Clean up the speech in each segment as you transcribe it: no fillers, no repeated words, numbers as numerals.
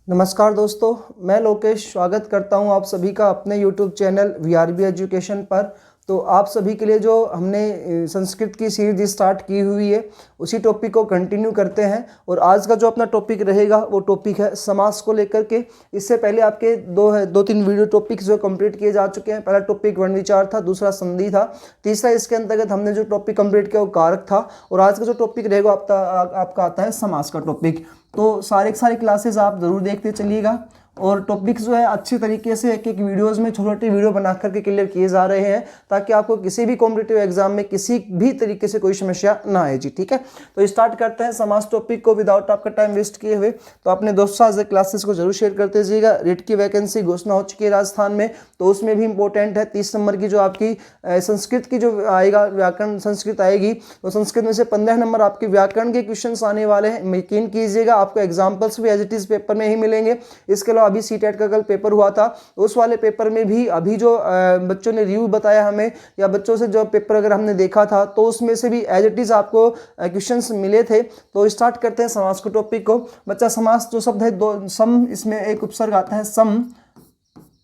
नमस्कार दोस्तों, मैं लोकेश स्वागत करता हूं आप सभी का अपने YouTube चैनल VRB एजुकेशन पर। तो आप सभी के लिए जो हमने संस्कृत की सीरीज स्टार्ट की हुई है उसी टॉपिक को कंटिन्यू करते हैं। और आज का जो अपना टॉपिक रहेगा वो टॉपिक है समास को लेकर के। इससे पहले आपके दो तीन वीडियो टॉपिक्स जो कंप्लीट किए जा चुके हैं। पहला टॉपिक वर्ण विचार था, दूसरा संधि था, तीसरा इसके अंतर्गत हमने जो टॉपिक कंप्लीट किया वो कारक था। और आज का जो टॉपिक रहेगा आपका आता है समास का टॉपिक। तो सारी क्लासेस आप ज़रूर देखते चलिएगा। और टॉपिक्स जो है अच्छी तरीके से एक एक वीडियोस में छोटे छोटे वीडियो बना करके क्लियर किए जा रहे हैं, ताकि आपको किसी भी कॉम्पिटिटिव एग्जाम में किसी भी तरीके से कोई समस्या ना आए जी। ठीक है, तो स्टार्ट करते हैं समास टॉपिक को विदाउट आपका टाइम वेस्ट किए हुए। तो अपने दोस्तों से क्लासेस को जरूर शेयर करते जाइएगा। रेट की वैकेंसी घोषणा हो चुकी है राजस्थान में, तो उसमें भी इंपॉर्टेंट है 30 नंबर की जो आपकी संस्कृत की जो आएगा, व्याकरण संस्कृत आएगी, तो संस्कृत में से 15 नंबर आपके व्याकरण के क्वेश्चन आने वाले हैं। यकीन कीजिएगा, आपको एग्जाम्पल्स भी एज इट इज पेपर में ही मिलेंगे। इसके अलावा अभी सीटेट का कल पेपर हुआ था, उस वाले पेपर में भी अभी जो बच्चों ने रिव्यू बताया हमें, या बच्चों से जो पेपर अगर हमने देखा था, तो उसमें से भी एज इट इज आपको क्वेश्चंस मिले थे। तो स्टार्ट करते हैं समास के टॉपिक को। बच्चा समास जो शब्द है दो सम, इसमें एक उपसर्ग आता है सम,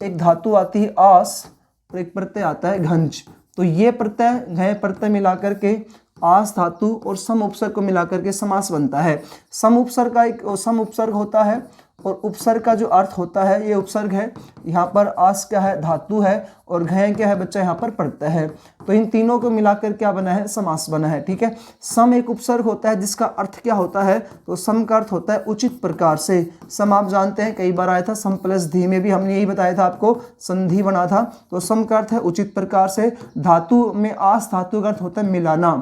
एक धातु आती है आस, और एक प्रत्यय आता है घंज। तो ये प्रत्यय घय प्रत्यय मिलाकर के आस धातु और सम उपसर्ग को मिलाकर के समास बनता है। सम उपसर्ग का एक सम उपसर्ग होता है, और उपसर्ग का जो अर्थ होता है, ये उपसर्ग है, यहाँ पर आस क्या है, धातु है, और घय क्या है बच्चा, यहाँ पर प्रत्यय है। तो इन तीनों को मिलाकर क्या बना है, समास बना है। ठीक है, सम एक उपसर्ग होता है जिसका अर्थ क्या होता है, तो सम का अर्थ होता है उचित प्रकार से। सम आप जानते हैं कई बार आया था, सम प्लस धी में भी हमने यही बताया था आपको, संधि बना था। तो सम का अर्थ है उचित प्रकार से। धातु में आस धातु का अर्थ होता है मिलाना,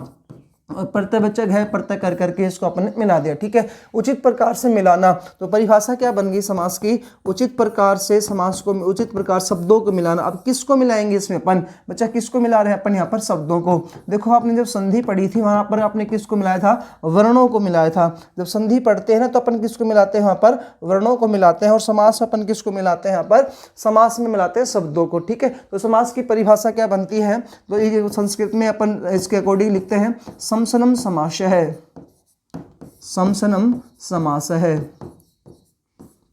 और प्रत्यय बच्चा घय प्रत्यय कर करके इसको अपन मिला दिया। ठीक है, उचित प्रकार से मिलाना। तो परिभाषा क्या बन गई समास की, उचित प्रकार से समास को, उचित प्रकार शब्दों को मिलाना। अब किसको मिलाएंगे इसमें अपन, बच्चा किसको मिला रहे हैं अपन यहाँ पर, शब्दों को। देखो आपने जब संधि पढ़ी थी वहां पर आपने किसको मिलाया था, वर्णों को मिलाया था। जब संधि पढ़ते हैं ना तो अपन किसको मिलाते हैं, वहां पर वर्णों को मिलाते हैं। और समास अपन किसको मिलाते हैं, यहाँ पर समास में मिलाते हैं शब्दों को। ठीक है, तो समास की परिभाषा क्या बनती है, तो ये संस्कृत में अपन इसके अकॉर्डिंग लिखते हैं, समसनम समास है, समसनम समास है।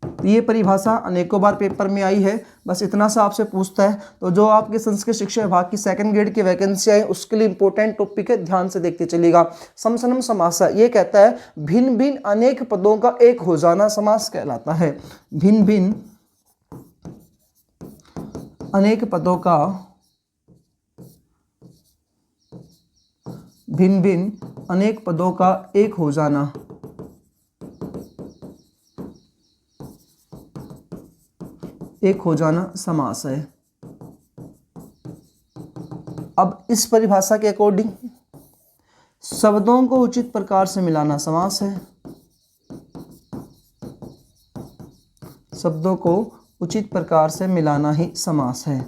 तो ये परिभाषा अनेकों बार पेपर में आई है, बस इतना सा आपसे पूछता है। तो जो आपके संस्कृत शिक्षा विभाग की सेकंड ग्रेड की वैकेंसी है उसके लिए इंपॉर्टेंट टॉपिक है, ध्यान से देखते चलिएगा। समसनम समास ये कहता है भिन्न भिन्न अनेक पदों का एक हो जाना समास कहलाता है। भिन्न भिन्न अनेक पदों का, भिन्न भिन्न अनेक पदों का एक हो जाना, एक हो जाना समास है। अब इस परिभाषा के अकॉर्डिंग शब्दों को उचित प्रकार से मिलाना समास है। शब्दों को उचित प्रकार से मिलाना ही समास है।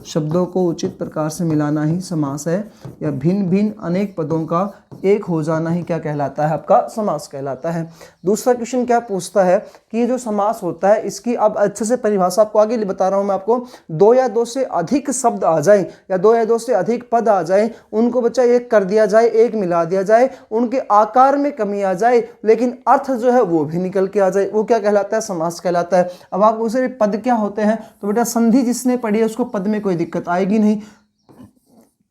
शब्दों को उचित प्रकार से मिलाना ही समास है, या भिन्न भिन्न अनेक पदों का एक हो जाना ही क्या कहलाता है, आपका समास कहलाता है। दूसरा क्वेश्चन क्या पूछता है कि ये जो समास होता है इसकी अब अच्छे से परिभाषा आपको आगे बता रहा हूं मैं आपको। दो या दो से अधिक शब्द आ जाए, या दो या दो से अधिक पद आ जाए, उनको बच्चा एक कर दिया जाए, एक मिला दिया जाए, उनके आकार में कमी आ जाए लेकिन अर्थ जो है वो भी निकल के आ जाए, वो क्या कहलाता है, समास कहलाता है। अब आप उसे पद क्या होते हैं, तो बेटा संधि जिसने पढ़ी है उसको पद में कोई दिक्कत आएगी नहीं।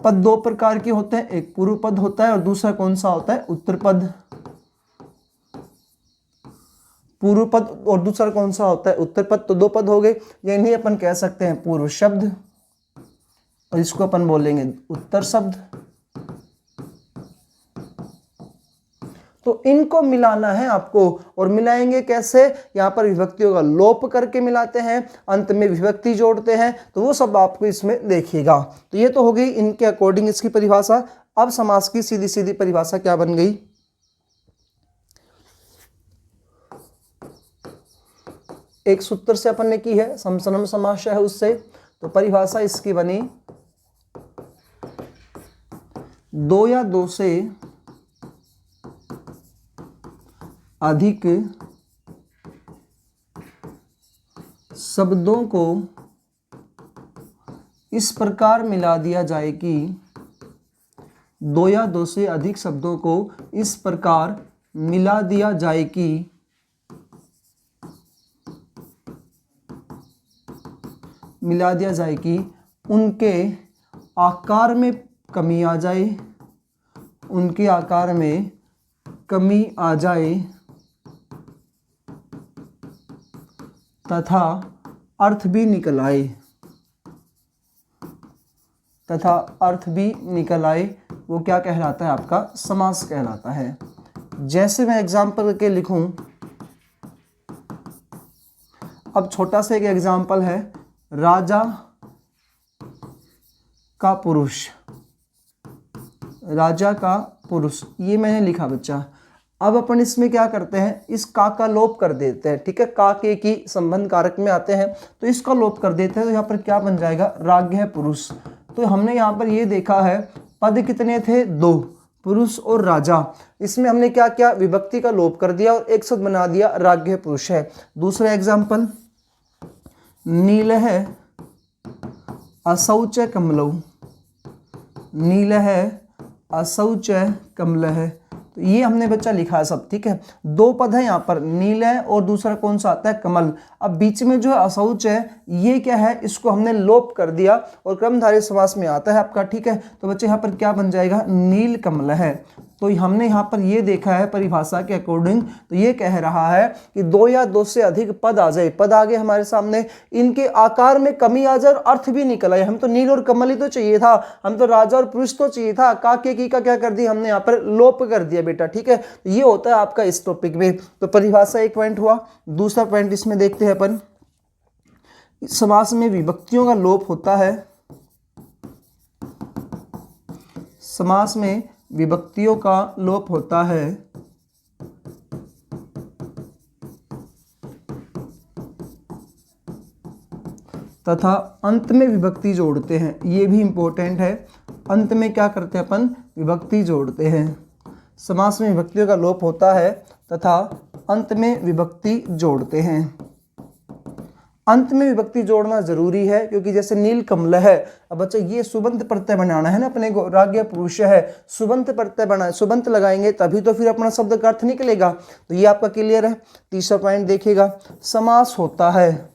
पद दो प्रकार के होते हैं, एक पूर्व पद होता है और दूसरा कौन सा होता है, उत्तर पद। पूर्व पद और दूसरा कौन सा होता है, उत्तर पद। तो दो पद हो गए, यानी अपन कह सकते हैं पूर्व शब्द, और इसको अपन बोलेंगे उत्तर शब्द। तो इनको मिलाना है आपको, और मिलाएंगे कैसे, यहाँ पर विभक्तियों का लोप करके मिलाते हैं, अंत में विभक्ति जोड़ते हैं, तो वो सब आपको इसमें देखिएगा। तो ये तो हो गई इनके अकॉर्डिंग इसकी परिभाषा। अब समास की सीधी सीधी परिभाषा क्या बन गई, एक सूत्र से अपन ने की है, समसनम समास है उससे। तो परिभाषा इसकी बनी, दो या दो से अधिक शब्दों को इस प्रकार मिला दिया जाए कि, दो या दो से अधिक शब्दों को इस प्रकार मिला दिया जाए कि उनके आकार में कमी आ जाए, उनके आकार में कमी आ जाए तथा अर्थ भी निकल आए, वो क्या कहलाता है? आपका समास कहलाता है। जैसे मैं एग्जाम्पल के लिखूं, अब छोटा सा एक एग्जाम्पल है, राजा का पुरुष, राजा का पुरुष, ये मैंने लिखा बच्चा। अब अपन इसमें क्या करते हैं, इस का लोप कर देते हैं, ठीक है, का के की संबंध कारक में आते हैं तो इसका लोप कर देते हैं, तो यहाँ पर क्या बन जाएगा? राज्ञ पुरुष। तो हमने यहाँ पर ये देखा है पद कितने थे? 2, पुरुष और राजा। इसमें हमने क्या किया? विभक्ति का लोप कर दिया और एक शब्द बना दिया, राज्ञ पुरुष है। दूसरा एग्जाम्पल, नीलः अशौच कमलौ, नीलः अशौच कमलः। तो ये हमने बच्चा लिखा है सब, ठीक है। 2 पद है यहाँ पर, नीलय और दूसरा कौन सा आता है? कमल। अब बीच में जो है अशौच है, ये क्या है? इसको हमने लोप कर दिया और कर्मधारय समास में आता है आपका, ठीक है। तो बच्चे यहाँ पर क्या बन जाएगा? नील कमल है। तो हमने यहाँ पर ये देखा है परिभाषा के अकॉर्डिंग, तो ये कह रहा है कि 2 या 2 से अधिक पद आ जाए, पद आगे हमारे सामने, इनके आकार में कमी आ जाए और अर्थ भी निकल आए। हम तो नील और कमल ही तो चाहिए था, हम तो राजा और पुरुष तो चाहिए था, का के की का क्या कर दिया हमने? यहाँ पर लोप कर दिया बेटा, ठीक है। ये होता है आपका इस टॉपिक में। तो परिभाषा एक पॉइंट हुआ। दूसरा पॉइंट इसमें देखते हैं अपन, समास में विभक्तियों का लोप होता है, समास में विभक्तियों का लोप होता है तथा अंत में विभक्ति जोड़ते हैं। ये भी इंपॉर्टेंट है, अंत में क्या करते हैं अपन? विभक्ति जोड़ते हैं। समास में विभक्तियों का लोप होता है तथा अंत में विभक्ति जोड़ते हैं। अंत में विभक्ति जोड़ना जरूरी है, क्योंकि जैसे नील कमल है, अब बच्चा ये सुबंत प्रत्यय बनाना है ना अपने को, राज्ञ पुरुष है, सुबंत प्रत्यय बनाए, सुबंत लगाएंगे तभी तो फिर अपना शब्द का अर्थ निकलेगा। तो ये आपका क्लियर है। तीसरा पॉइंट देखिएगा, समास होता है,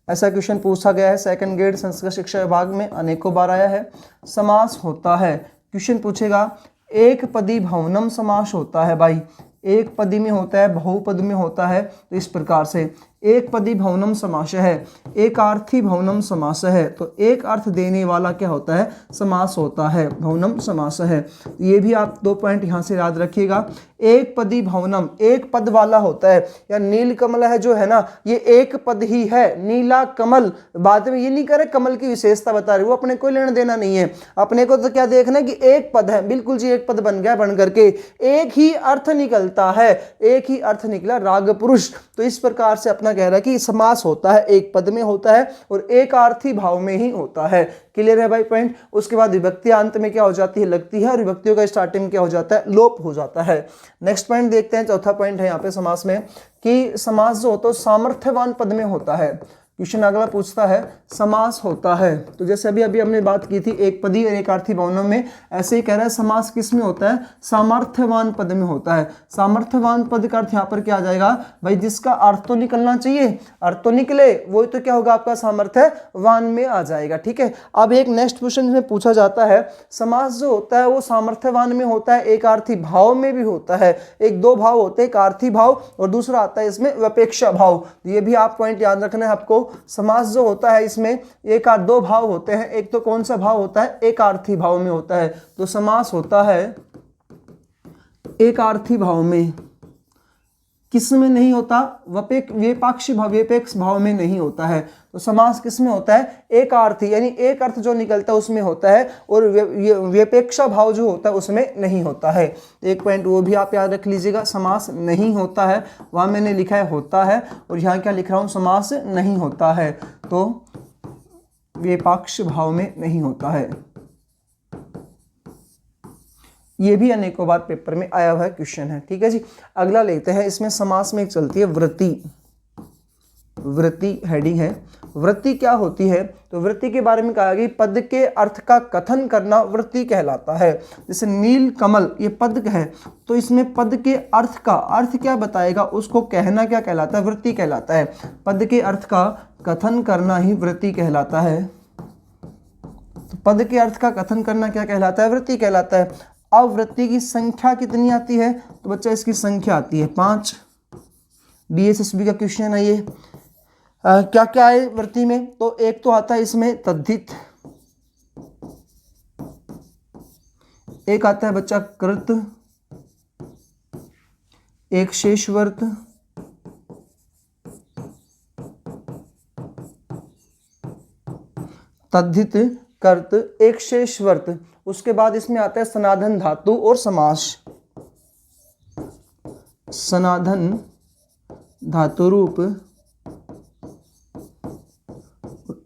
ऐसा क्वेश्चन पूछा गया है 2nd ग्रेड संस्कृत शिक्षा विभाग में, अनेकों बार आया है। समास होता है, क्वेश्चन पूछेगा एक पदी भवनम समास होता है भाई, एक पदी में होता है, बहुपद में होता है। तो इस प्रकार से एक पदी भवनम समास है, एक अर्थी भवनम समास है, तो एक अर्थ देने वाला क्या होता है? समास होता है, भवनम समास है। ये भी आप 2 पॉइंट यहाँ से याद रखिएगा। एक पदी भवनम, एक पद वाला होता है, या नील कमल है जो है ना, ये एक पद ही है। नीला कमल, बाद में ये नहीं करे कमल की विशेषता बता रही, वो अपने कोई लेना देना नहीं है, अपने को तो क्या देखना है कि एक पद है, बिल्कुल जी एक पद बन गया, बन करके एक ही अर्थ निकलता है, एक ही अर्थ निकला, राग पुरुष। तो इस प्रकार से अपना कह रहा है कि समास होता है, एक पद में होता है और एक अर्थी भाव में ही होता है। क्लियर है भाई पॉइंट। उसके बाद विभक्ति अंत में क्या हो जाती है? लगती है, और विभक्तियों का स्टार्टिंग में क्या हो जाता है? लोप हो जाता है। नेक्स्ट पॉइंट देखते हैं, चौथा पॉइंट है यहाँ पे समास में, कि समास जो होता है सामर्थ्यवान पद में होता है। क्वेश्चन अगला पूछता है समास होता है, तो जैसे अभी अभी हमने बात की थी एक पदी और एक अर्थी भावों में, ऐसे ही कह रहा है समास किस में होता है? सामर्थ्यवान पद में होता है। सामर्थ्यवान पद का अर्थ यहाँ पर क्या आ जाएगा भाई? जिसका अर्थ तो निकलना चाहिए, अर्थ तो निकले, वही तो क्या होगा आपका? सामर्थ्यवान में आ जाएगा, ठीक है। अब एक नेक्स्ट क्वेश्चन में पूछा जाता है, समास जो होता है वो सामर्थ्यवान में होता है, एक अर्थी भाव में भी होता है। एक 2 भाव होते हैं, एक अर्थी भाव और दूसरा आता है इसमें व्यपेक्षा भाव। ये भी आप पॉइंट याद रखना है आपको। समास जो होता है इसमें एक 2 भाव होते हैं, एक तो कौन सा भाव होता है? एक अर्थी भाव में होता है। तो समास होता है एक अर्थी भाव में, किस में नहीं होता? विपक्ष भाव, विपेक्ष भाव में नहीं होता है। तो समास किस में होता है? एक अर्थी, यानी एक अर्थ जो निकलता है उसमें होता है, और विपेक्षा भाव जो होता है उसमें नहीं होता है। एक पॉइंट वो भी आप याद रख लीजिएगा, समास नहीं होता है, वहां मैंने लिखा है होता है, और यहाँ क्या लिख रहा हूँ? समास नहीं होता है, तो विपक्ष भाव में नहीं होता है। ये भी अनेकों बार पेपर में आया हुआ क्वेश्चन है, ठीक है जी। अगला लेते हैं, इसमें समास में एक चलती है वृत्ति, वृत्ति हेडिंग है। वृत्ति क्या होती है? तो वृत्ति के बारे में कहा गया पद के अर्थ का कथन करना वृत्ति कहलाता है। जैसे नील कमल ये पद है, तो इसमें पद के अर्थ का अर्थ क्या बताएगा उसको कहना क्या कहलाता है? वृत्ति कहलाता है। पद के अर्थ का कथन करना ही वृत्ति कहलाता है। तो पद के अर्थ का कथन करना क्या कहलाता है? वृत्ति कहलाता है। अब वृत्ति की संख्या कितनी आती है? तो बच्चा इसकी संख्या आती है 5। DSSB का क्वेश्चन है ये। क्या क्या है वृत्ति में? तो एक तो आता है इसमें तद्धित, एक आता है बच्चा कृत, एक शेषवर्त, तद्धित, कर्त, एक शेषवर्त। उसके बाद इसमें आता है सनाधन धातु और समास। सनाधन धातु रूप,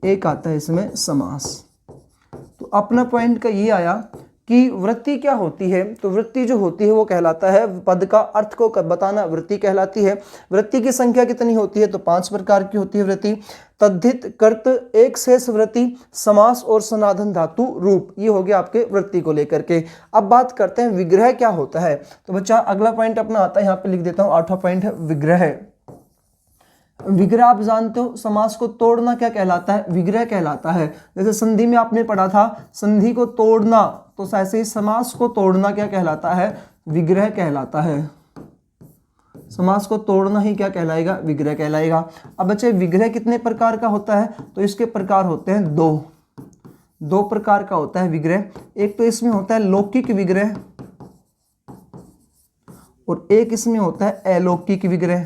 एक आता है इसमें समास। तो अपना पॉइंट का ये आया कि वृत्ति क्या होती है? तो वृत्ति जो होती है वो कहलाता है पद का अर्थ को बताना वृत्ति कहलाती है। वृत्ति की संख्या कितनी होती है? तो 5 प्रकार की होती है वृत्ति। तद्धित, कर्त, एक शेष वृत्ति, समास और सनाधन धातु रूप। ये हो गया आपके वृत्ति को लेकर के। अब बात करते हैं विग्रह क्या होता है। तो बच्चा अगला पॉइंट अपना आता है, यहाँ पे लिख देता हूँ, 8वां पॉइंट है विग्रह। विग्रह आप जानते हो समास को तोड़ना क्या कहलाता है? विग्रह कहलाता है। जैसे संधि में आपने पढ़ा था संधि को तोड़ना, तो ऐसे ही समास को तोड़ना क्या कहलाता है? विग्रह कहलाता है। समास को तोड़ना ही क्या कहलाएगा? विग्रह कहलाएगा। अब बच्चे विग्रह कितने प्रकार का होता है? तो इसके प्रकार होते हैं दो प्रकार का होता है विग्रह। एक तो इसमें होता है लौकिक विग्रह और एक इसमें होता है अलौकिक विग्रह।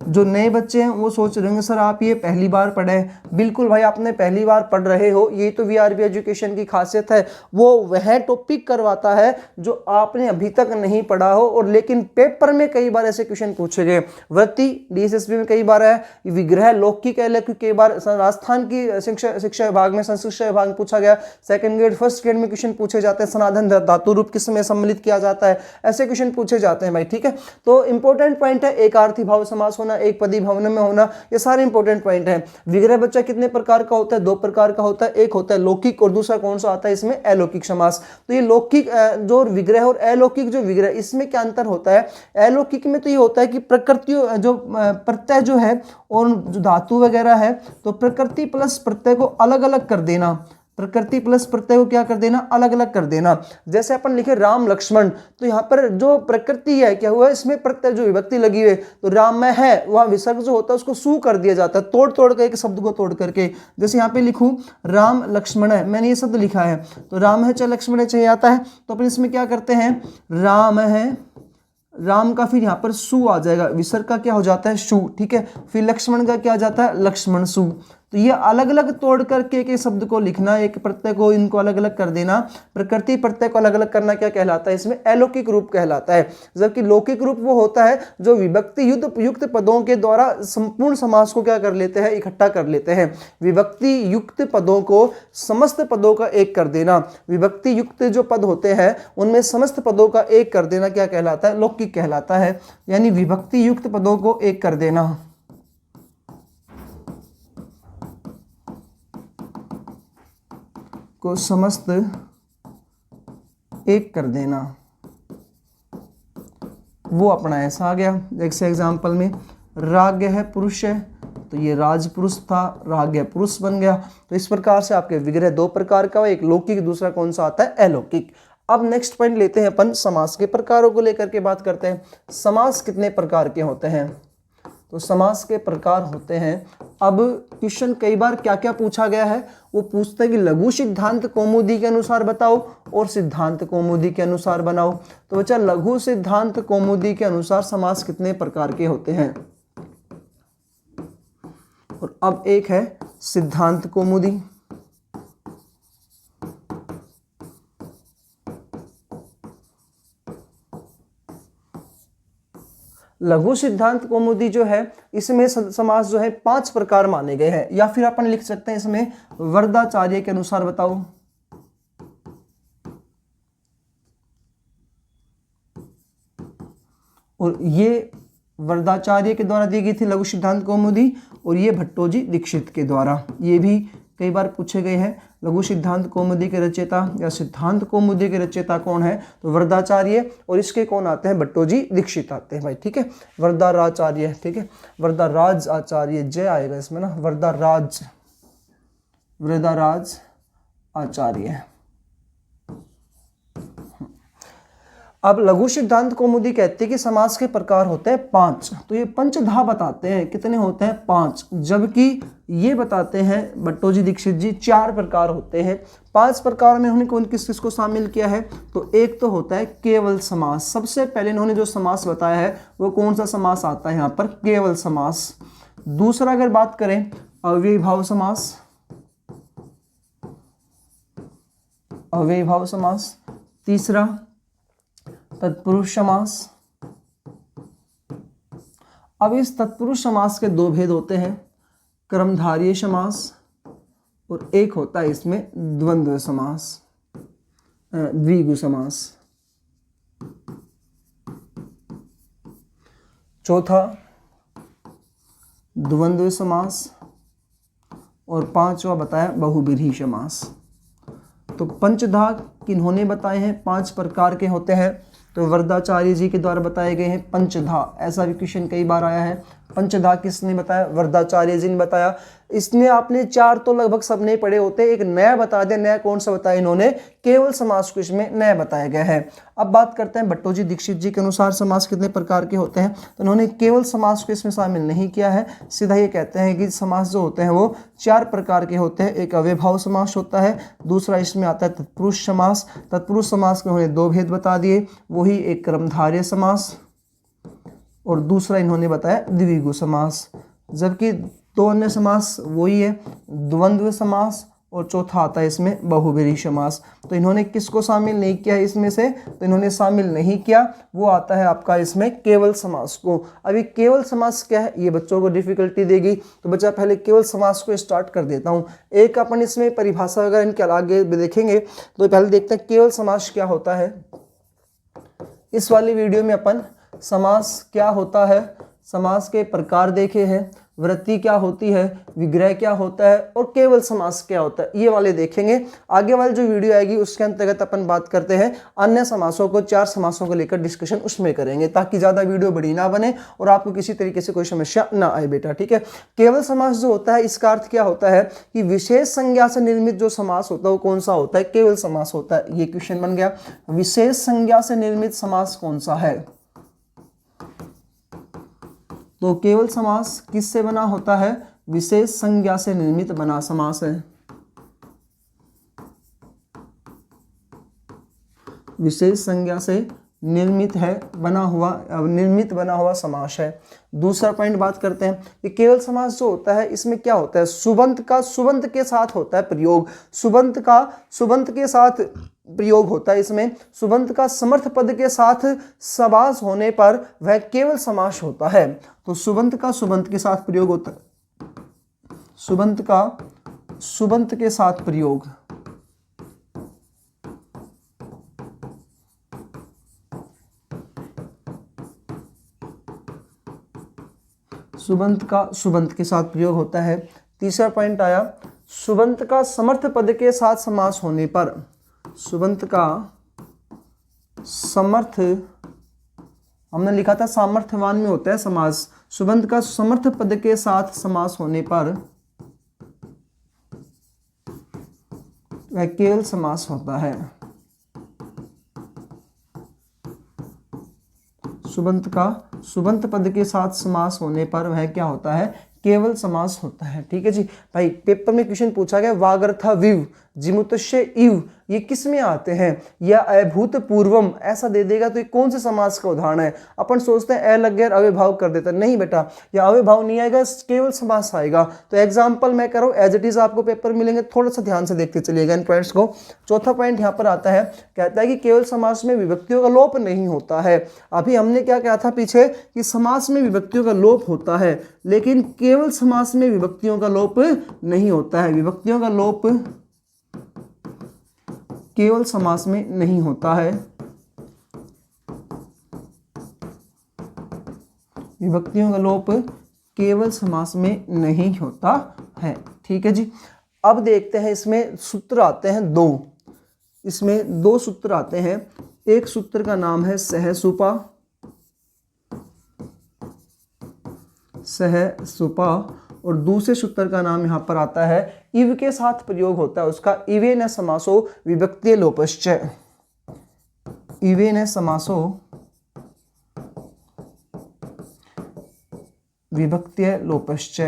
जो नए बच्चे हैं वो सोच रहे होंगे सर आप ये पहली बार पढ़े। बिल्कुल भाई, आपने पहली बार पढ़ रहे हो। ये तो वीआरबी एजुकेशन की खासियत है, वो वह टॉपिक करवाता है जो आपने अभी तक नहीं पढ़ा हो। और लेकिन पेपर में कई बार ऐसे क्वेश्चन पूछे गए। वृत्ति DSSB में कई बार है, विग्रह लौकिक अलौकिक कई बार राजस्थान की शिक्षा विभाग में, संस्कृत शिक्षा विभाग में पूछा गया। सेकंड ग्रेड फर्स्ट ग्रेड में क्वेश्चन पूछे जाते हैं। सनाधन धातु रूप किस में सम्मिलित किया जाता है, ऐसे क्वेश्चन पूछे जाते हैं भाई, ठीक है। तो इंपॉर्टेंट पॉइंट है एक आर्थी भाव समास होना, एक पदी भवन में होना, ये सारे इंपॉर्टेंट पॉइंट हैं। विग्रह बच्चा कितने प्रकार का होता है? 2 प्रकार का होता है। एक होता है लौकिक और दूसरा कौन सा आता है इसमें? अलौकिक समास। तो ये लौकिक जो विग्रह और अलौकिक जो विग्रह, इसमें क्या अंतर होता है? अलौकिक में तो ये होता है कि प्रकृति जो प्रत्यय जो है और जो धातु वगैरह है, तो प्रकृति प्लस प्रत्यय को अलग अलग कर देना। प्रकृति प्लस प्रत्यय को क्या कर देना? अलग अलग कर देना। जैसे अपन लिखे राम लक्ष्मण, तो यहाँ पर जो प्रकृति है क्या हुआ, इसमें प्रत्यय जो विभक्ति लगी हुई है, तो राम में है, वहाँ विसर्ग जो होता है उसको सु कर दिया जाता है, तोड़ के एक शब्द को तोड़ करके। जैसे यहाँ पे लिखूं राम लक्ष्मण है, मैंने ये शब्द लिखा है, तो राम है चाहे लक्ष्मण है चाहे आता है, तो अपन इसमें क्या करते हैं? राम है, राम का फिर यहाँ पर सु आ जाएगा, विसर्ग का क्या हो जाता है? शु, ठीक है। फिर लक्ष्मण का क्या आ जाता है? लक्ष्मण सु। तो ये अलग अलग तोड़ करके एक शब्द को लिखना, एक प्रत्यय को इनको अलग अलग कर देना, प्रकृति प्रत्यय को अलग अलग करना क्या कहलाता है? इसमें अलौकिक रूप कहलाता है। जबकि लौकिक रूप वो होता है जो विभक्ति युक्त पदों के द्वारा संपूर्ण समास को क्या कर लेते हैं? इकट्ठा कर लेते हैं। विभक्ति युक्त पदों को समस्त पदों का एक कर देना, विभक्ति युक्त जो पद होते हैं उनमें समस्त पदों का एक कर देना क्या कहलाता है? लौकिक कहलाता है। यानी विभक्ति युक्त पदों को एक कर देना, को समस्त एक कर देना, वो अपना ऐसा आ गया। जैसे एग्जाम्पल में राग है पुरुष है, तो ये राजपुरुष था, राग है पुरुष बन गया। तो इस प्रकार से आपके विग्रह 2 प्रकार का, एक लौकिक दूसरा कौन सा आता है? अलौकिक। अब नेक्स्ट पॉइंट लेते हैं अपन, समास के प्रकारों को लेकर के बात करते हैं। समास कितने प्रकार के होते हैं? तो समास के प्रकार होते हैं। अब क्वेश्चन कई बार क्या क्या पूछा गया है, वो पूछता है कि लघु सिद्धांत कौमुदी के अनुसार बताओ और सिद्धांत कौमुदी के अनुसार बनाओ। तो बच्चा लघु सिद्धांत कौमुदी के अनुसार समास कितने प्रकार के होते हैं? और अब एक है सिद्धांत कौमुदी। लघु सिद्धांत कौमुदी जो है इसमें समास जो है 5 प्रकार माने गए हैं, या फिर अपन लिख सकते हैं इसमें वरदाचार्य के अनुसार बताओ। और ये वरदाचार्य के द्वारा दी गई थी लघु सिद्धांत कौमुदी, और ये भट्टोजी दीक्षित के द्वारा। ये भी कई बार पूछे गए हैं। लघु सिद्धांत कौमुदी के रचयिता या सिद्धांत कौमुदी के रचयिता कौन है, तो वरदाचार्य, और इसके कौन आते हैं, भट्टोजी दीक्षित आते हैं भाई, ठीक है। वरदाराचार्य, ठीक है, वरदाराज आचार्य, जय आएगा इसमें ना, वरदाराज आचार्य। अब लघु सिद्धांत कौमुदी कहते हैं कि समास के प्रकार होते हैं 5, तो ये पंचधा बताते हैं कितने होते हैं, 5, जबकि ये बताते हैं भट्टोजी दीक्षित जी 4 प्रकार होते हैं। 5 प्रकार में उन्होंने कौन किस को शामिल किया है, तो एक तो होता है केवल समास। सबसे पहले इन्होंने जो समास बताया है वो कौन सा समास आता है यहाँ पर, केवल समास। दूसरा अगर बात करें अव्ययीभाव समास, अव्ययीभाव समास। तीसरा तत्पुरुष समास। अब इस तत्पुरुष समास के 2 भेद होते हैं, क्रमधारीय समास और एक होता है इसमें द्वंद्व समास, द्विगु समास। चौथा द्वंद्व समास और 5वां बताया बहुब्रीहि समास। तो पंचधा किन्होंने बताए हैं, 5 प्रकार के होते हैं, तो वरदाचार्य जी के द्वारा बताए गए हैं पंचधा। ऐसा भी क्वेश्चन कई बार आया है, पंचधा किसने बताया, वरदाचार्य जी ने बताया। इसने आपने 4 तो लगभग सबने पढ़े होते हैं, एक नया बता दिया। नया कौन सा बताया इन्होंने, केवल समास को इसमें नया बताया गया है। अब बात करते हैं भट्टोजी दीक्षित जी के अनुसार समास कितने प्रकार के होते हैं, तो इन्होंने केवल समास को इसमें शामिल नहीं किया है। सीधा ये कहते हैं कि समास जो होते हैं वो 4 प्रकार के होते हैं। एक अव्ययभाव समास होता है, दूसरा इसमें आता है तत्पुरुष समास। तत्पुरुष समास में उन्होंने 2 भेद बता दिए, वही एक क्रमधारय समास और दूसरा इन्होंने बताया द्विगु समास। जबकि 2 अन्य समास वही है, द्वंद्व समास और चौथा आता है इसमें बहुब्रीहि समास। तो इन्होंने किसको शामिल नहीं किया है इसमें से, तो इन्होंने शामिल नहीं किया, वो आता है आपका इसमें केवल समास को। अभी केवल समास क्या है, ये बच्चों को डिफिकल्टी देगी, तो बच्चा पहले केवल समास को स्टार्ट कर देता हूँ। एक अपन इसमें परिभाषा वगैरह इनके आगे देखेंगे, तो पहले देखते हैं केवल समास क्या होता है। इस वाली वीडियो में अपन समास क्या होता है, समास के प्रकार देखे हैं, वृत्ति क्या होती है, विग्रह क्या होता है और केवल समास क्या होता है, ये वाले देखेंगे। आगे वाली जो वीडियो आएगी उसके अंतर्गत अपन बात करते हैं अन्य समासों को, 4 समासों को लेकर डिस्कशन उसमें करेंगे, ताकि ज़्यादा वीडियो बड़ी ना बने और आपको किसी तरीके से कोई समस्या ना आए बेटा, ठीक है। केवल समास जो होता है इसका अर्थ क्या होता है कि विशेष संज्ञा से निर्मित जो समास होता है वो कौन सा होता है, केवल समास होता है। ये क्वेश्चन बन गया, विशेष संज्ञा से निर्मित समास कौन सा है, तो केवल समास किससे बना होता है, विशेष संज्ञा से निर्मित बना समास है। विशेष संज्ञा से निर्मित है, निर्मित बना हुआ समास है। दूसरा पॉइंट बात करते हैं कि केवल समास जो होता है इसमें क्या होता है, सुबंत के साथ होता है प्रयोग। सुबंत के साथ प्रयोग होता है। इसमें सुबंत का समर्थ पद के साथ समास होने पर वह केवल समास होता है। तो सुबंत के साथ प्रयोग होता है, सुबंत के साथ प्रयोग, सुबंत के साथ प्रयोग होता है। तीसरा पॉइंट आया, सुबंत का समर्थ पद के साथ समास होने पर, सुबंत का समर्थ, हमने लिखा था सामर्थ्यवान में होता है समास, सुबंत का समर्थ पद के साथ समास होने पर वह केवल समास होता है। सुबंत पद के साथ समास होने पर वह क्या होता है, केवल समास होता है। ठीक है जी भाई, पेपर में क्वेश्चन पूछा गया वागर्थ विव जिमुतस्य इव, ये किस में आते हैं, या अभूत पूर्वम ऐसा दे देगा तो ये कौन से समास का उदाहरण है। अपन सोचते हैं ए लग गया अव्यभाव कर देता, नहीं बेटा, या अव्यभाव नहीं आएगा, केवल समास आएगा। तो एग्जाम्पल मैं करूँ, एज इट इज आपको पेपर मिलेंगे, थोड़ा सा ध्यान से देखते चलिएगा इन पॉइंट्स को। चौथा पॉइंट यहाँ पर आता है, कहता है कि केवल समास में विभक्तियों का लोप नहीं होता है। अभी हमने क्या कहा था पीछे कि समास में विभक्तियों का लोप होता है, लेकिन केवल समास में विभक्तियों का लोप नहीं होता है। विभक्तियों का लोप केवल समास में नहीं होता है। विभक्तियों का लोप केवल समास में नहीं होता है। ठीक है जी। अब देखते हैं इसमें सूत्र आते हैं दो, इसमें दो सूत्र आते हैं। एक सूत्र का नाम है सहसुपा, सहसुपा, और दूसरे सूत्र का नाम यहाँ पर आता है इव के साथ प्रयोग होता है उसका, इवे न समासो विभक्त्यै लोपश्च, इवे न समासो विभक्त्यै लोपश्च।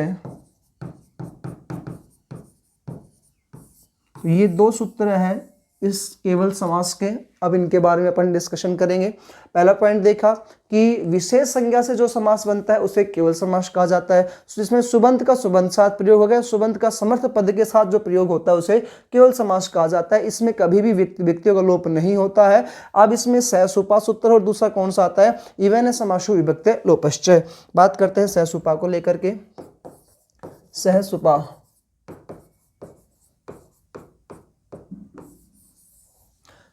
ये दो सूत्र हैं इस केवल समास के। अब इनके बारे में अपन डिस्कशन करेंगे। पहला पॉइंट देखा कि विशेष संज्ञा से जो समास बनता है उसे केवल समास कहा जाता है, जिसमें सुबंत का सुबंत साथ प्रयोग हो गया, सुबंत का समर्थ पद के साथ जो प्रयोग होता है उसे केवल समास कहा जाता है। इसमें कभी भी व्यक्तियों का लोप नहीं होता है। अब इसमें सहसुपा सूत्र और दूसरा कौन सा आता है, इवेन समासो विभक्त्यै लोपश्च। बात करते हैं सहसुपा को लेकर के। सहसुपा,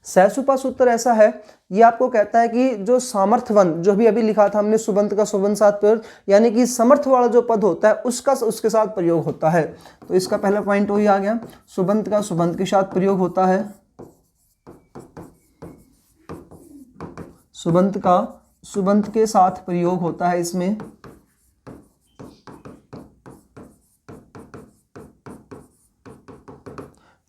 सहसुपा सूत्र ऐसा है, ये आपको कहता है कि जो सामर्थ्यवन, जो भी अभी लिखा था हमने सुबंत का सुबंत साथ प्रयोग, यानी कि समर्थ वाला जो पद होता है उसका उसके साथ प्रयोग होता है। तो इसका पहला पॉइंट वही आ गया, सुबंत का सुबंत के साथ प्रयोग होता है, सुबंत का सुबंत के साथ प्रयोग होता है इसमें।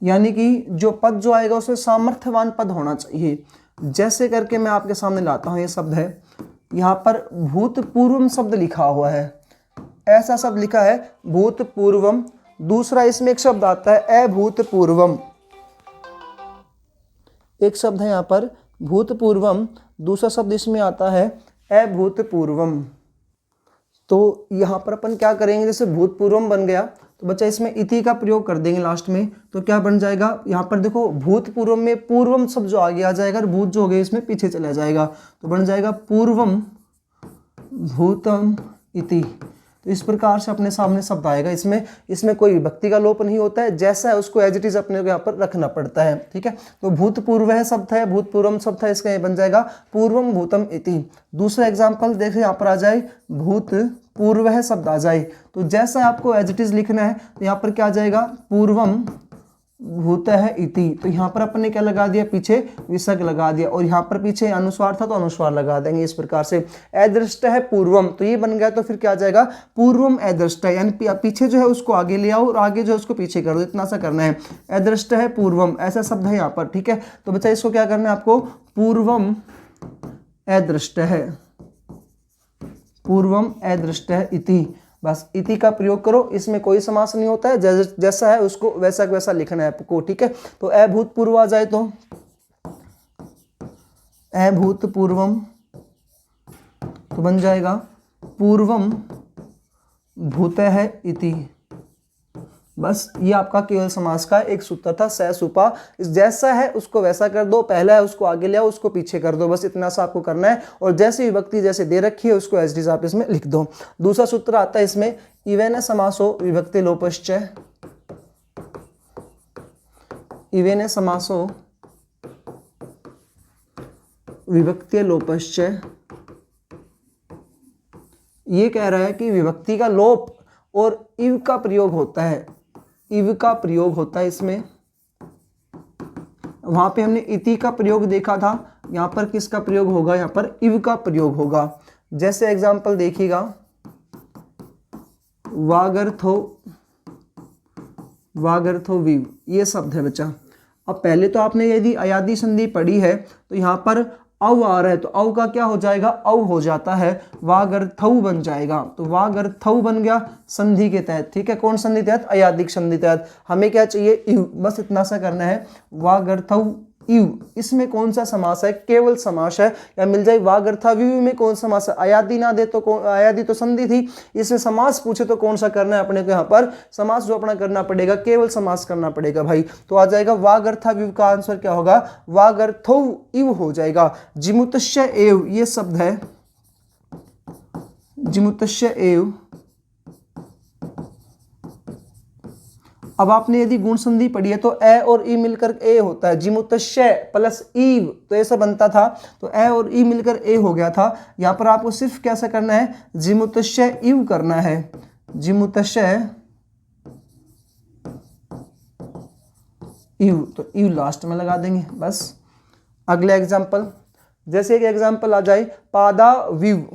यानी कि जो पद जो आएगा उसमें सामर्थ्यवान पद होना चाहिए। जैसे करके मैं आपके सामने लाता हूं, ये शब्द है, यहाँ पर भूतपूर्वम शब्द लिखा हुआ है, ऐसा शब्द लिखा है भूतपूर्वम। दूसरा इसमें एक शब्द आता है अभूतपूर्वम, एक शब्द है यहाँ पर भूतपूर्वम, दूसरा शब्द इसमें आता है अभूतपूर्वम। तो यहाँ पर अपन क्या करेंगे, जैसे भूतपूर्वम बन गया तो बच्चा इसमें इति का प्रयोग कर देंगे लास्ट में, तो क्या बन जाएगा, यहाँ पर देखो भूतपूर्वम में पूर्वम शब्द जो आगे आ जाएगा और भूत जो हो गया इसमें पीछे चला जाएगा, तो बन जाएगा पूर्वम भूतम इति। तो इस प्रकार से अपने सामने शब्द आएगा। इसमें कोई विभक्ति का लोप नहीं होता है, जैसा है उसको एज इट इज अपने को यहाँ पर रखना पड़ता है। ठीक है, तो भूतपूर्व है शब्द है, भूतपूर्वम शब्द है, इसका ये बन जाएगा पूर्वम भूतम इति। दूसरा एग्जाम्पल देखें, यहाँ पर आ जाए भूतपूर्व है शब्द आ जाए, तो जैसा आपको एज इट इज लिखना है तो यहाँ पर क्या आ जाएगा पूर्वम भूत है इति। तो यहाँ पर अपन ने क्या लगा दिया, पीछे विसर्ग लगा दिया, और यहाँ पर पीछे अनुस्वार था तो अनुस्वार लगा देंगे इस प्रकार से। अदृष्ट है पूर्वम, तो ये बन गया, तो फिर क्या आ जाएगा पूर्वम अदृष्ट है, यानी पीछे जो है उसको आगे ले आओ और आगे जो है उसको पीछे कर दो, इतना सा करना है। अदृष्ट है पूर्वम ऐसा शब्द है यहाँ पर। ठीक है, तो बच्चा इसको क्या करना है आपको, पूर्वम अदृष्ट है, पूर्वम अदृष्ट है इति, बस इति का प्रयोग करो। इसमें कोई समास नहीं होता है, जैसा है उसको वैसा वैसा लिखना है आपको। ठीक है, तो अभूतपूर्व आ जाए तो अभूतपूर्वम, तो बन जाएगा पूर्वम भूत है इति। बस ये आपका केवल समास का एक सूत्र था, सहसुपा। जैसा है उसको वैसा कर दो, पहला है उसको आगे ले आओ, उसको पीछे कर दो, बस इतना सा आपको करना है। और जैसी विभक्ति जैसे दे रखी है उसको एज इट इज आप इसमें लिख दो। दूसरा सूत्र आता है इसमें इवेन समासो विभक्ति लोपश्च, इवेन समासो विभक्ति लोपश्च। ये कह रहा है कि विभक्ति का लोप और इव का प्रयोग होता है, इव का प्रयोग होता है इसमें। वहां पे हमने इति का प्रयोग देखा था, यहां पर किसका प्रयोग होगा, यहां पर इव का प्रयोग होगा। जैसे एग्जांपल देखिएगा, वागर्थो, वागर्थो विव, ये शब्द है बच्चा। अब पहले तो आपने यदि अयादी संधि पढ़ी है तो यहां पर अव आ रहा है, तो अव का क्या हो जाएगा, अव हो जाता है, वागर्थौ बन जाएगा। तो वागर्थौ बन गया संधि के तहत। ठीक है, कौन संधि तहत, अयादिक संधि तहत। हमें क्या चाहिए, इव, बस इतना सा करना है, वागर्थौ इव। इसमें कौन सा समास है, केवल समास है, या मिल जाए वागर्थाविव में कौन समास है, अयादी ना दे तो अयादी तो संधि थी, इसमें समास पूछे तो कौन सा करना है अपने को, यहाँ पर समास जो अपना करना पड़ेगा केवल समास करना पड़ेगा भाई। तो आ जाएगा वागर्थाविव का आंसर क्या होगा, वागर्थौ इव हो जाएगा। जिमुतस्य एव ये शब्द है, जिमुतस्य एव अब आपने यदि गुण संधि पढ़ी है तो ए और ई मिलकर ए होता है, जिमुतश्य प्लस ईव, तो ऐसा बनता था, तो ए और ई मिलकर ए हो गया था। यहाँ पर आपको सिर्फ कैसा करना है, जिमुतश्य ईव करना है, जिमुतश्य ईव, तो ईव लास्ट में लगा देंगे बस। अगले एग्जाम्पल, जैसे एक एग्जाम्पल आ जाए पादा विव,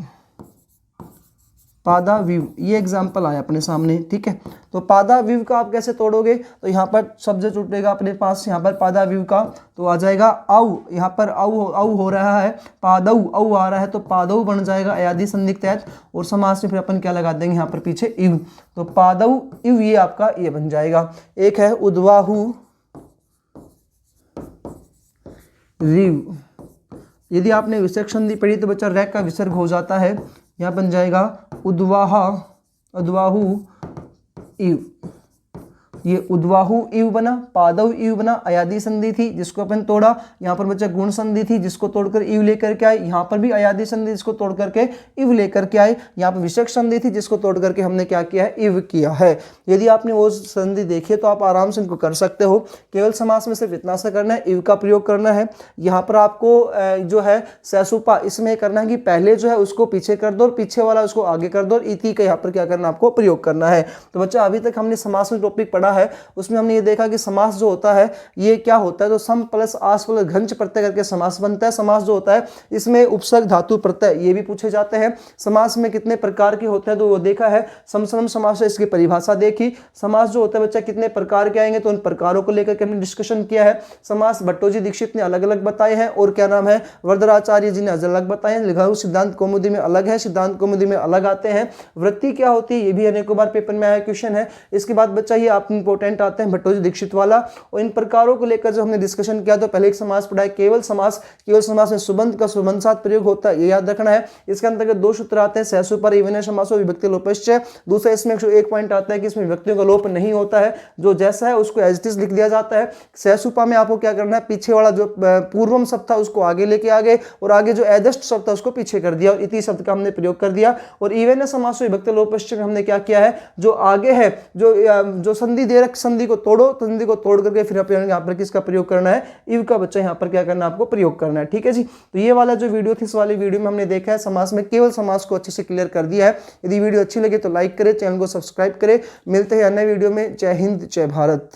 पादा विव, ये एग्जाम्पल आया अपने सामने, ठीक है। तो पादा विव का आप कैसे तोड़ोगे, तो यहाँ पर शब्द छूटेगा अपने पास, यहाँ पर पादा विव का तो आ जाएगा औ, यहाँ पर औ हो रहा है, पादऊ औ आ रहा है तो पादऊ बन जाएगा अयादी संधि के तहत, और समास में फिर अपन क्या लगा देंगे यहाँ पर पीछे इव, तो पादऊ इव, ये आपका ये बन जाएगा। एक है उद्वाहु रिव, यदि आपने विसर्ग संधि पढ़ी तो बच्चा रैक का विसर्ग हो जाता है, यहाँ बन जाएगा उद्वाहा, उद्वाहु इव, ये उद्वाहु इव बना, पादव इव बना, अयादी संधि थी जिसको अपन तोड़ा, यहाँ पर बच्चा गुण संधि थी जिसको तोड़कर इव लेकर के आए, यहाँ पर भी अयादी संधि जिसको तोड़ करके इव लेकर के आए, यहाँ पर विसर्ग संधि थी जिसको तोड़ करके हमने क्या किया है, इव किया है। यदि आपने वो संधि देखी है तो आप आराम से इनको कर सकते हो। केवल समास में सिर्फ इतना सा करना है, इव का प्रयोग करना है। यहाँ पर आपको जो है सैसुपा, इसमें करना है कि पहले जो है उसको पीछे कर दो और पीछे वाला उसको आगे कर दो, और इति का यहाँ पर क्या करना आपको प्रयोग करना है। तो बच्चा अभी तक हमने समास में टॉपिक पढ़ा है, उसमें हमने ये देखा कि समास जो होता है ये क्या होता है, तो सम प्लस आस प्लस घंच प्रत्यय करके समास बनता है। समास जो होता है इसमें उपसर्ग धातु प्रत्यय ये भी पूछे जाते हैं। समास में कितने प्रकार के होते हैं तो वो देखा है, समसम समास, इसकी परिभाषा देखी। समास जो होता है बच्चा कितने प्रकार के आएंगे तो उन प्रकारों को लेकर के हमने डिस्कशन किया है। समास भट्टोजी दीक्षित ने अलग अलग बताए हैं, और क्या नाम है, वरदराचार्य जी ने अलग बताए हैं। लिखा सिद्धांत कौमुदी में अलग है, सिद्धांत कौमुदी में अलग आते हैं। वृत्ति क्या होती है ये भी अनेकों बार पेपर में आया क्वेश्चन है। इसके बाद बच्चा ये आप इंपॉर्टेंट आते हैं भट्टोजी दीक्षित वाला, और इन प्रकारों को लेकर जो हमने डिस्कशन किया तो पहले एक समास पढ़ा है केवल समास। केवल समास में सुबंध का सुबंध साथ प्रयोग होता है, ये याद रखना है। इसके अंतर्गत दो सूत्र आते हैं, सहसुपर इवन समासो विभक्ति लोपश्चय। दूसरा इसमें एक पॉइंट आता है कि इसमें विभक्तियों का लोप नहीं होता है, जो जैसा है उसको एज इट इज लिख दिया जाता है। सहसुपा में आपको क्या करना है, पीछे वाला जो पूर्वम शब्द था उसको आगे लेके आ गए, और आगे जो एदस्ट शब्द था उसको पीछे कर दिया, और इति शब्द का हमने प्रयोग कर दिया। और इवन समासो विभक्ति लोपश्चय में हमने क्या किया है, जो आगे है जो संधि दे रख संधि को तोड़ो, संधि को तोड़ करके फिर अपन यहाँ पर किसका प्रयोग करना है, इव का बच्चा यहाँ पर क्या करना है आपको प्रयोग करना है। ठीक है जी, तो ये वाला जो वीडियो थी इस वाली वीडियो में हमने देखा है समास में केवल समास को अच्छे से क्लियर कर दिया है। यदि वीडियो अच्छी लगे तो लाइक करें, चैनल को सब्सक्राइब करें। मिलते हैं अन्य वीडियो में। जय हिंद, जय भारत।